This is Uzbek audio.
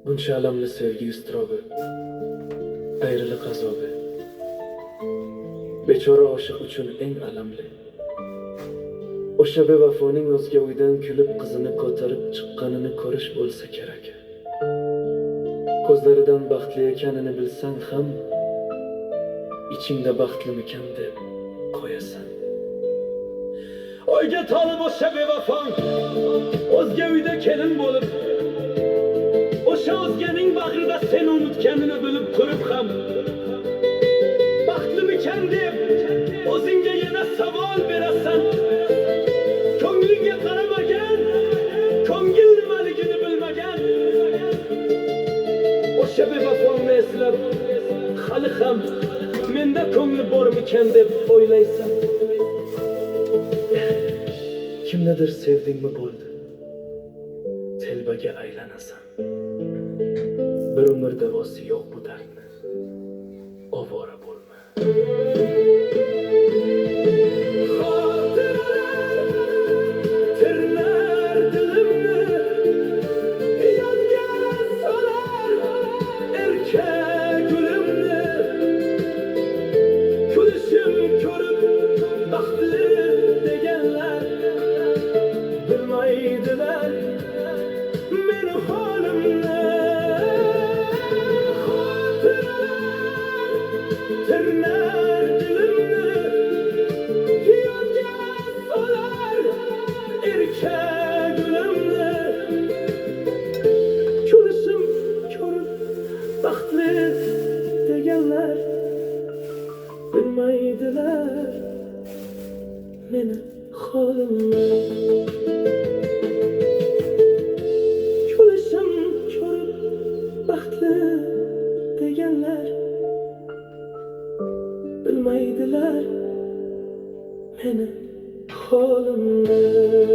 Buncha alamli sevgi iztirobi, ayriliq azobi, bechora oshiq uchun eng alamli. O'sha bevafoning o'zga uydan kulib qizini ko'tarib chiqqanini ko'rish bo'lsa kerak. Ko'zlaridan baxtli ekanini bilsang ham, ichingda baxtlimikan deb qo'yasan. O'yga tolib o'sha bevafong, o'zga uyda kelin bo'lib, o'sha o'zganing bag'rida seni unutganini bilib turib ham, baxtlimikan deb o'zingga yana savol berasan. Ko'nglingga qaramagan, ko'ngil nimaligini bilmagan. O'sha bevafongni eslab, hali ham menda ko'ngli bormikan deb o'ylaysan. Kimnidir sevdingmi bo'ldi, telbaga aylanasan. Bir umr davosi yo'q bu dardni, ovora bo'lma. Tirnar dilimni, yodga solar erka gulimni. Kulishim ko'rib baxtli deganlar bilmaydilar meni holimni. Tirnar dilimni, yodga solar erka gulimni. Kulishim ko'rib baxtli deganlar bilmaydilar meni holimni. Kulishim ko'rib baxtli deganlar bilmaydilar meni holimni.